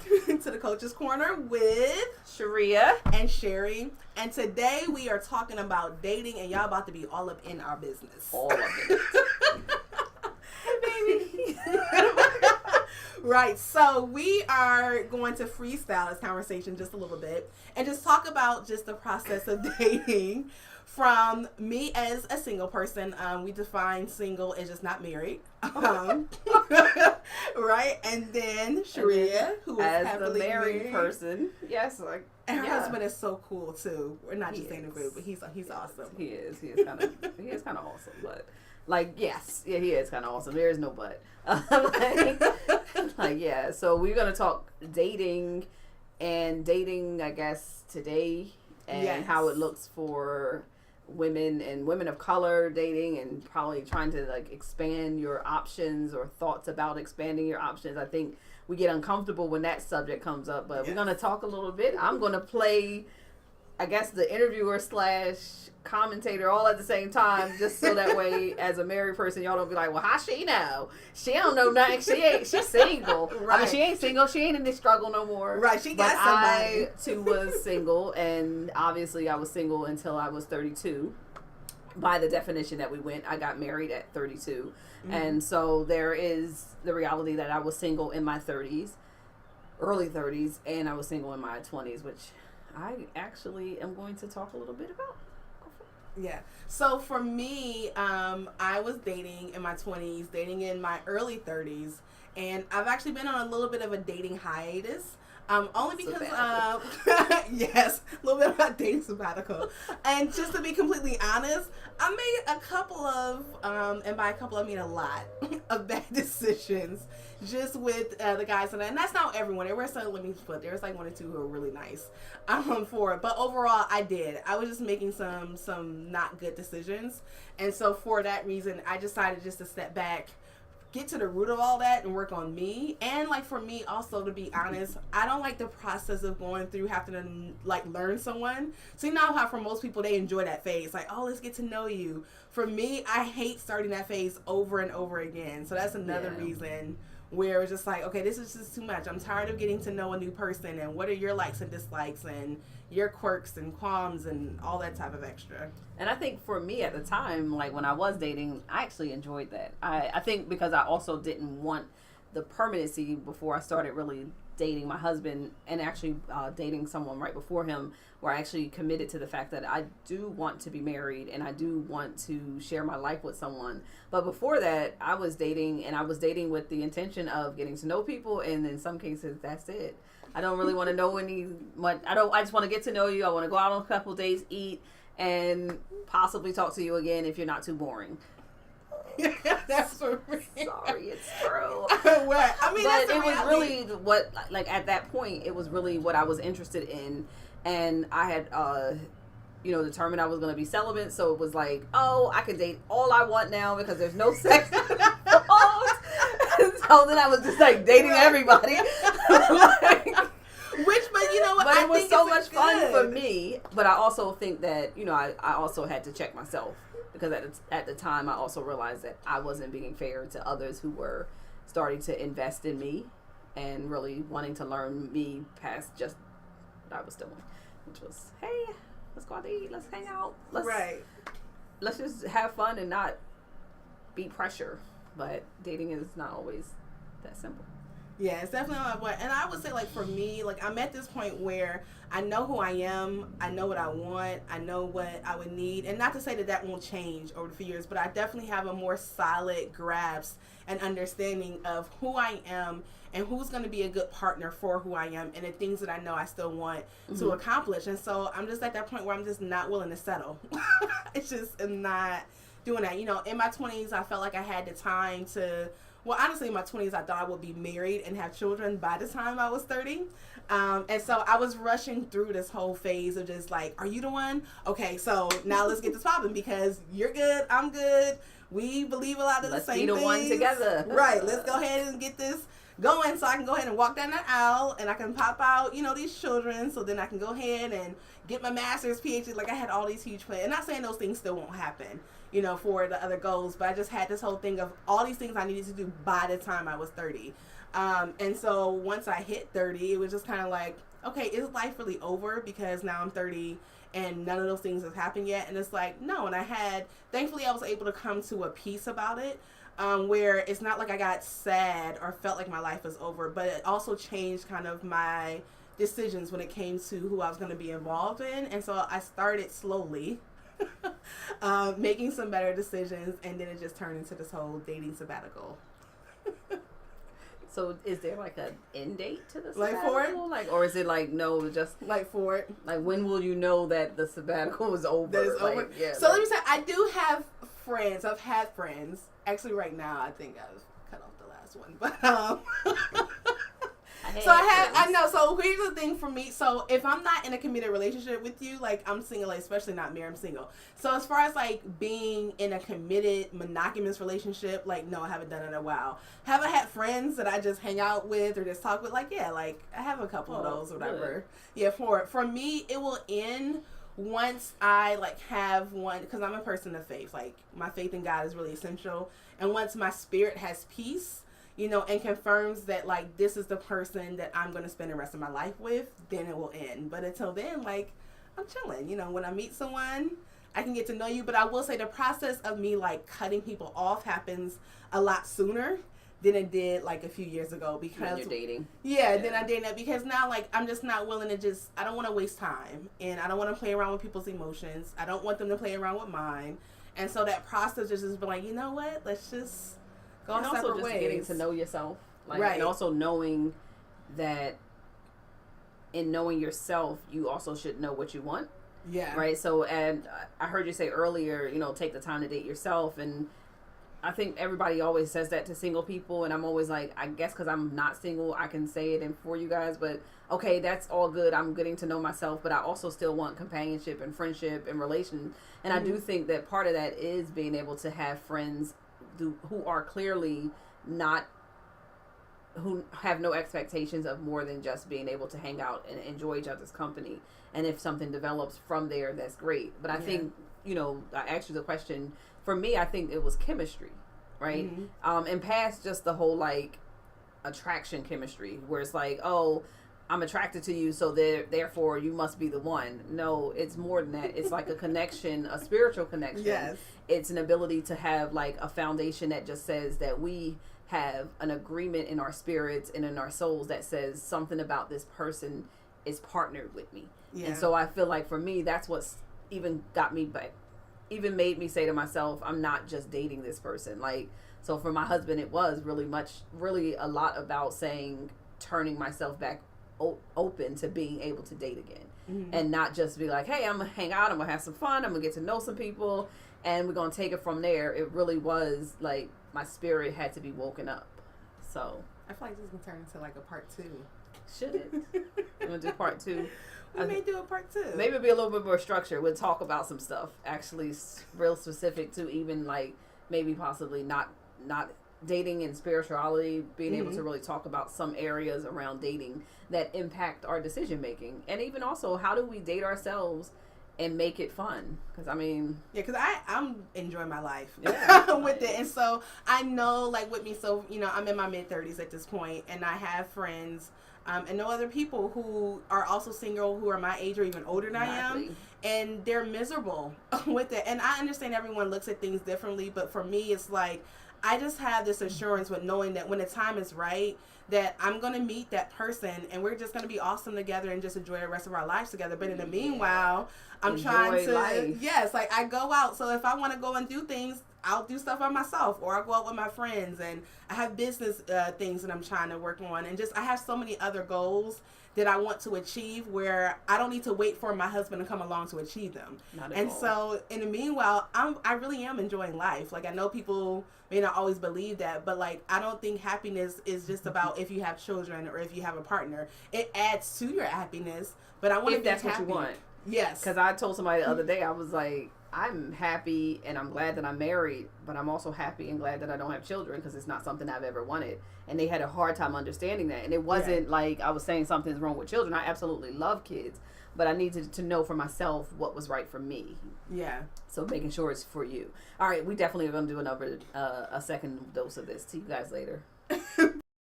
to the Coach's Corner with Sharea and Sharea. And today we are talking about dating, and y'all about to be all up in our business. All of it. Baby. Right, so we are going to freestyle this conversation just a little bit and just talk about just the process of dating from me as a single person. We define single as just not married. Right, and then Sharea, who is as happily a married person. Yes, like and her husband is so cool too. We're not just saying it, but he's awesome. He is kind of awesome, but he is kind of awesome. There is no but. Yeah. So we're gonna talk dating, I guess today, and how it looks for women and women of color dating, and probably trying to expand your options or thoughts about expanding your options. I think we get uncomfortable when that subject comes up, but we're gonna talk a little bit. I'm gonna play, I guess, the interviewer / commentator all at the same time, just so that way, as a married person, y'all don't be like, well, how she know? She don't know nothing. She's single. Right. I mean, she ain't single. She ain't in this struggle no more. Right, she got somebody. I, too, was single, and obviously I was single until I was 32. By the definition that we went, I got married at 32. Mm-hmm. And so there is the reality that I was single in my 30s, early 30s, and I was single in my 20s, which I actually am going to talk a little bit about. Yeah. So for me, I was dating in my 20s, dating in my early 30s, and I've actually been on a little bit of a dating hiatus. Only because, yes, a little bit of a dating sabbatical. And just to be completely honest, I made a couple of, and by a couple I mean a lot, of bad decisions just with the guys. And that's not everyone. There were some, let me put, there was like one or two who were really nice for it. But overall, I was just making some not good decisions. And so for that reason, I decided just to step back, get to the root of all that and work on me. And for me also, to be honest, I don't like the process of going through having to learn someone. So you know how for most people they enjoy that phase, let's get to know you. For me, I hate starting that phase over and over again. So that's another reason where it's just okay, this is just too much. I'm tired of getting to know a new person and what are your likes and dislikes and your quirks and qualms and all that type of extra. And I think for me at the time, when I was dating, I actually enjoyed that. I think because I also didn't want the permanency before I started really dating my husband, and actually dating someone right before him, where I actually committed to the fact that I do want to be married and I do want to share my life with someone. But before that, I was dating, and I was dating with the intention of getting to know people, and in some cases, that's it. I don't really want to know much. I just want to get to know you. I want to go out on a couple days, eat, and possibly talk to you again if you're not too boring. That's for real. Sorry, it's true. Well, I mean, but that's it was really what, at that point, it was really what I was interested in, and I had, determined I was going to be celibate. So it was I can date all I want now because there's no sex involved. So then I was just dating everybody. But you know what? But I it was think so much fun for me. But I also think that, I also had to check myself, because at the time I also realized that I wasn't being fair to others who were starting to invest in me and really wanting to learn me past just what I was doing, which was, hey, let's go out to eat, let's hang out, let's just have fun and not be pressure. But dating is not always that simple. Yeah, it's definitely not what. And I would say, for me, I'm at this point where I know who I am, I know what I want, I know what I would need. And not to say that won't change over the few years, but I definitely have a more solid grasp and understanding of who I am and who's going to be a good partner for who I am and the things that I know I still want to accomplish. And so I'm just at that point where I'm just not willing to settle. It's just, I'm not doing that. In my 20s, I felt like I had the time to... Well, honestly, in my 20s, I thought I would be married and have children by the time I was 30. And so I was rushing through this whole phase of just are you the one? Okay, so now let's get this popping because you're good, I'm good. We believe a lot of the same things. Let's be the one together. Right, let's go ahead and get this going so I can go ahead and walk down that aisle and I can pop out, these children, so then I can go ahead and get my master's, PhD. I had all these huge plans. And not saying those things still won't happen, for the other goals, but I just had this whole thing of all these things I needed to do by the time I was 30. And so once I hit 30, it was just kind of like, okay, is life really over? Because now I'm 30 and none of those things have happened yet. And it's like, no. And thankfully I was able to come to a peace about it, where it's not like I got sad or felt like my life was over, but it also changed kind of my decisions when it came to who I was going to be involved in. And so I started slowly making some better decisions, and then it just turned into this whole dating sabbatical. So is there like an end date to the Like for it? sabbatical? Like, or is it like, no, just Like for it. like when will you know that the sabbatical is over? That is like, over. Yeah, so let me say, I do have friends. I've had friends. Actually, right now, I think I've cut off the last one. But I know. So here's the thing for me. So if I'm not in a committed relationship with you, like I'm single, like, especially not married, I'm single. So as far as like being in a committed monogamous relationship, like no, I haven't done it in a while. Have I had friends that I just hang out with or just talk with? Like yeah, like I have a couple of those or whatever. Good. Yeah, for me, it will end once I like have one, because I'm a person of faith. Like my faith in God is really essential. And once my spirit has peace, you know, and confirms that like this is the person that I'm going to spend the rest of my life with, then it will end. But until then, like I'm chilling. You know, when I meet someone, I can get to know you. But I will say the process of me like cutting people off happens a lot sooner than it did like a few years ago, because when you're dating. Yeah, then I dated, because now like I'm just not willing to I don't want to waste time, and I don't want to play around with people's emotions. I don't want them to play around with mine. And so that process just has been like, you know what? Let's just go and separate also just ways. getting to know yourself, like, right. And also knowing that in knowing yourself, you also should know what you want. Yeah. Right. So, and I heard you say earlier, you know, take the time to date yourself, and I think everybody always says that to single people, and I'm always like, I guess because I'm not single, I can say it and for you guys, but okay, that's all good. I'm getting to know myself, but I also still want companionship and friendship and relation. And I do think that part of that is being able to have friends who are clearly not, who have no expectations of more than just being able to hang out and enjoy each other's company. And if something develops from there, that's great. But I think, you know, I asked you the question. For me, I think it was chemistry, right? Mm-hmm. And past just the whole like attraction chemistry, where it's like, oh, I'm attracted to you, so therefore you must be the one. No, it's more than that. It's like a connection, a spiritual connection. Yes. It's an ability to have like a foundation that just says that we have an agreement in our spirits and in our souls that says something about this person is partnered with me. Yeah. And so I feel like for me, that's what's even got me back. Even made me say to myself, I'm not just dating this person. Like, so for my husband, it was really a lot about turning myself back open to being able to date again, and not just be like, hey, I'm gonna hang out, I'm gonna have some fun, I'm gonna get to know some people, and we're gonna take it from there. It really was like my spirit had to be woken up. So I feel like this is gonna turn into like a part 2. Should it? I'm gonna do part 2. We may do a part 2. Maybe it'll be a little bit more structure. We'll talk about some stuff actually real specific to even like maybe possibly not dating and spirituality, being able to really talk about some areas around dating that impact our decision making, and even also how do we date ourselves and make it fun. Because I mean, yeah, because I'm enjoying my life yeah, with it, and so I know like with me, so you know I'm in my mid-30s at this point, and I have friends and no other people who are also single who are my age or even older than I am, and they're miserable with it. And I understand everyone looks at things differently, but for me it's like I just have this assurance with knowing that when the time is right, that I'm going to meet that person and we're just going to be awesome together and just enjoy the rest of our lives together. But in the meanwhile, I'm trying to, life. Yes, like I go out. So if I want to go and do things, I'll do stuff by myself, or I'll go out with my friends, and I have business things that I'm trying to work on. And just, I have so many other goals that I want to achieve where I don't need to wait for my husband to come along to achieve them. And so in the meanwhile, I really am enjoying life. Like I know people may not always believe that, but like I don't think happiness is just about if you have children or if you have a partner. It adds to your happiness, but I want to be happy. If that's what you want. Yes. Because I told somebody the other day, I was like, I'm happy and I'm glad that I'm married, but I'm also happy and glad that I don't have children because it's not something I've ever wanted. And they had a hard time understanding that. And it wasn't like I was saying something's wrong with children. I absolutely love kids, but I needed to know for myself what was right for me. Yeah. So making sure it's for you. All right, we definitely are going to do another a second dose of this. See you guys later.